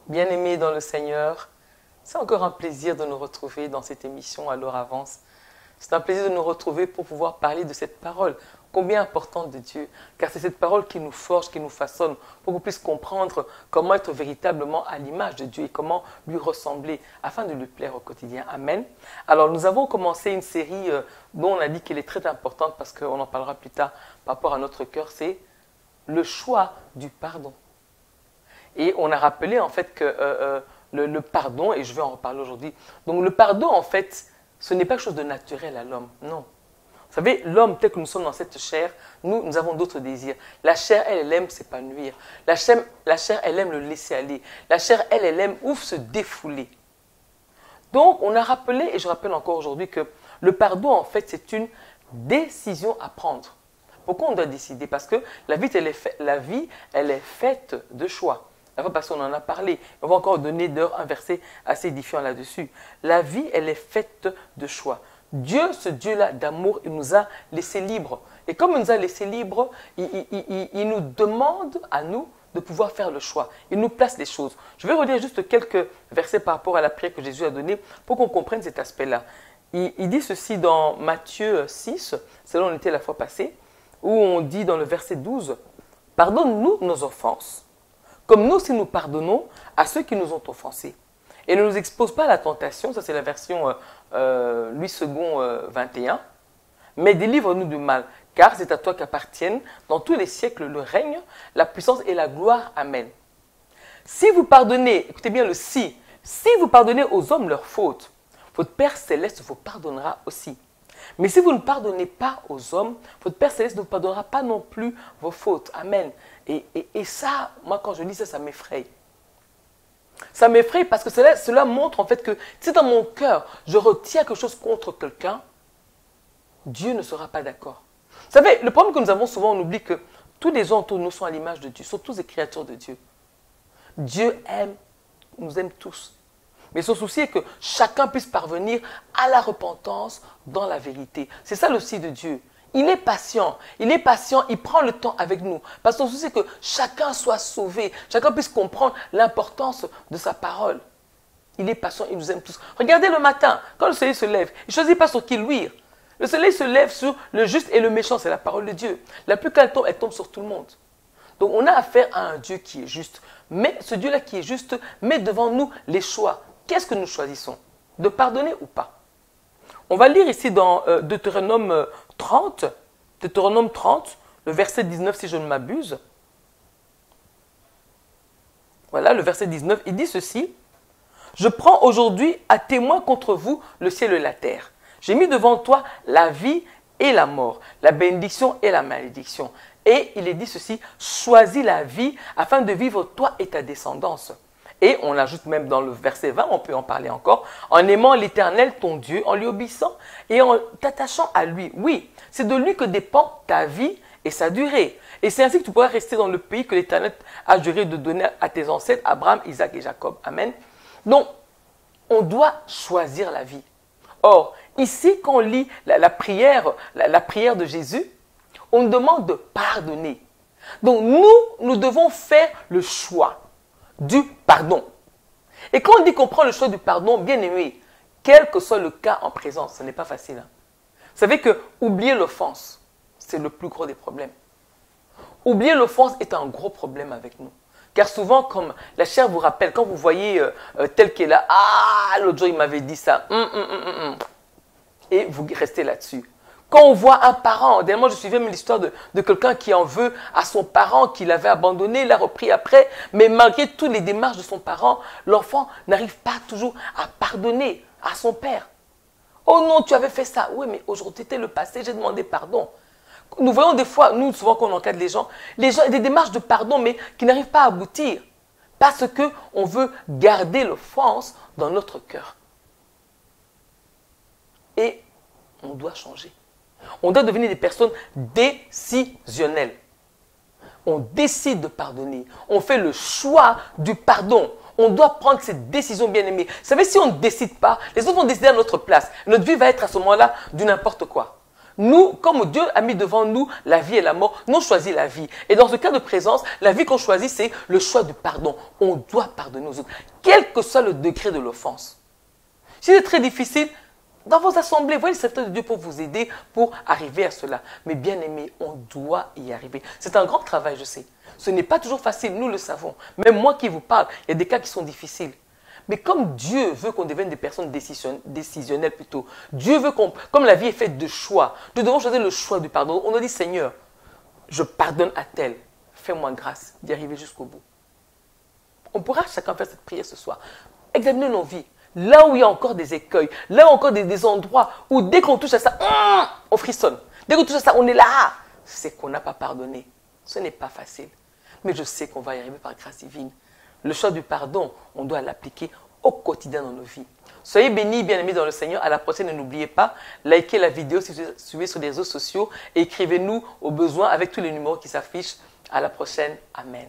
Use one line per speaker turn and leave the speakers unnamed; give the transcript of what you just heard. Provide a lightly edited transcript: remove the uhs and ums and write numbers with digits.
Bien-aimés dans le Seigneur, c'est encore un plaisir de nous retrouver dans cette émission à l'heure avance. C'est un plaisir de nous retrouver pour pouvoir parler de cette parole, combien importante de Dieu, car c'est cette parole qui nous forge, qui nous façonne, pour qu'on puisse comprendre comment être véritablement à l'image de Dieu et comment lui ressembler, afin de lui plaire au quotidien. Amen. Alors nous avons commencé une série dont on a dit qu'elle est très importante, parce qu'on en parlera plus tard par rapport à notre cœur, c'est le choix du pardon. Et on a rappelé en fait que le pardon, et je vais en reparler aujourd'hui, donc le pardon en fait, ce n'est pas quelque chose de naturel à l'homme, non. Vous savez, l'homme tel que nous sommes dans cette chair, nous avons d'autres désirs. La chair, elle aime s'épanouir. La chair, elle aime le laisser aller. La chair, elle aime se défouler. Donc, on a rappelé, et je rappelle encore aujourd'hui, que le pardon, en fait, c'est une décision à prendre. Pourquoi on doit décider? Parce que la vie, elle est faite de choix. La fois passée, on en a parlé. On va encore donner un verset assez différent là-dessus. La vie, elle est faite de choix. Dieu, ce Dieu-là d'amour, il nous a laissés libres. Et comme il nous a laissés libres, il nous demande à nous de pouvoir faire le choix. Il nous place les choses. Je vais relire juste quelques versets par rapport à la prière que Jésus a donnée pour qu'on comprenne cet aspect-là. Il dit ceci dans Matthieu 6, c'est là où on était la fois passée, où on dit dans le verset 12, « Pardonne-nous nos offenses, comme nous aussi nous pardonnons à ceux qui nous ont offensés. Et ne nous expose pas à la tentation, ça c'est la version Louis II 21, mais délivre-nous du mal, car c'est à toi qu'appartiennent dans tous les siècles le règne, la puissance et la gloire. Amen. » Si vous pardonnez, écoutez bien le si vous pardonnez aux hommes leurs fautes, votre Père Céleste vous pardonnera aussi. Mais si vous ne pardonnez pas aux hommes, votre Père Céleste ne vous pardonnera pas non plus vos fautes. Amen. Et ça, moi quand je lis ça, ça m'effraie. Ça m'effraie parce que cela montre en fait que si dans mon cœur, je retiens quelque chose contre quelqu'un, Dieu ne sera pas d'accord. Vous savez, le problème que nous avons souvent, on oublie que tous les gens autour de nous sont à l'image de Dieu, sont tous des créatures de Dieu. Dieu nous aime tous. Mais son souci est que chacun puisse parvenir à la repentance dans la vérité. C'est ça le souci de Dieu. Il est patient, il prend le temps avec nous. Parce que son souci est que chacun soit sauvé, chacun puisse comprendre l'importance de sa parole. Il est patient, il nous aime tous. Regardez le matin, quand le soleil se lève, il ne choisit pas sur qui luire. Le soleil se lève sur le juste et le méchant, c'est la parole de Dieu. La pluie quand elle tombe sur tout le monde. Donc on a affaire à un Dieu qui est juste. Mais ce Dieu-là qui est juste met devant nous les choix. Qu'est-ce que nous choisissons? De pardonner ou pas? On va lire ici dans Deutéronome 30, le verset 19 si je ne m'abuse. Voilà, le verset 19, il dit ceci. « Je prends aujourd'hui à témoin contre vous le ciel et la terre. J'ai mis devant toi la vie et la mort, la bénédiction et la malédiction. Et il est dit ceci, choisis la vie afin de vivre toi et ta descendance. » Et on ajoute même dans le verset 20, on peut en parler encore, en aimant l'Éternel, ton Dieu, en lui obéissant et en t'attachant à lui. Oui, c'est de lui que dépend ta vie et sa durée. Et c'est ainsi que tu pourras rester dans le pays que l'Éternel a juré de donner à tes ancêtres, Abraham, Isaac et Jacob. Amen. Donc, on doit choisir la vie. Or, ici, quand on lit la prière de Jésus, on nous demande de pardonner. Donc, nous devons faire le choix du pardon. Et quand on dit qu'on prend le choix du pardon, bien aimé, quel que soit le cas en présence, ce n'est pas facile. Vous savez que oublier l'offense, c'est le plus gros des problèmes. Oublier l'offense est un gros problème avec nous. Car souvent, comme la chair vous rappelle, quand vous voyez tel qu'il est là, ah, l'autre jour il m'avait dit ça, et vous restez là-dessus. Quand on voit un parent, dernièrement je suivais l'histoire de quelqu'un qui en veut à son parent, qui l'avait abandonné, l'a repris après, mais malgré toutes les démarches de son parent, l'enfant n'arrive pas toujours à pardonner à son père. Oh non, tu avais fait ça. Oui, mais aujourd'hui c'était le passé, j'ai demandé pardon. Nous voyons des fois, nous souvent quand on encadre les gens, des démarches de pardon, mais qui n'arrivent pas à aboutir. Parce qu'on veut garder l'offense dans notre cœur. Et on doit changer. On doit devenir des personnes décisionnelles. On décide de pardonner. On fait le choix du pardon. On doit prendre cette décision bien aimée. Vous savez, si on ne décide pas, les autres vont décider à notre place. Notre vie va être à ce moment-là du n'importe quoi. Nous, comme Dieu a mis devant nous la vie et la mort, nous on choisit la vie. Et dans ce cas de présence, la vie qu'on choisit, c'est le choix du pardon. On doit pardonner aux autres, quel que soit le degré de l'offense. Si c'est très difficile, dans vos assemblées, voyez le serviteur de Dieu pour vous aider, pour arriver à cela. Mais bien aimé, on doit y arriver. C'est un grand travail, je sais. Ce n'est pas toujours facile, nous le savons. Même moi qui vous parle, il y a des cas qui sont difficiles. Mais comme Dieu veut qu'on devienne des personnes décisionnelles plutôt, Dieu veut qu'on, comme la vie est faite de choix, nous devons choisir le choix du pardon. On a dit, Seigneur, je pardonne à tel, fais-moi grâce d'y arriver jusqu'au bout. On pourra chacun faire cette prière ce soir. Examinez nos vies. Là où il y a encore des écueils, là où il y a encore des endroits où dès qu'on touche à ça, on frissonne. Dès qu'on touche à ça, on est là. C'est qu'on n'a pas pardonné. Ce n'est pas facile. Mais je sais qu'on va y arriver par grâce divine. Le choix du pardon, on doit l'appliquer au quotidien dans nos vies. Soyez bénis, bien-aimés dans le Seigneur. À la prochaine, n'oubliez pas, likez la vidéo si vous suivez sur les réseaux sociaux et écrivez-nous au besoin avec tous les numéros qui s'affichent. À la prochaine. Amen.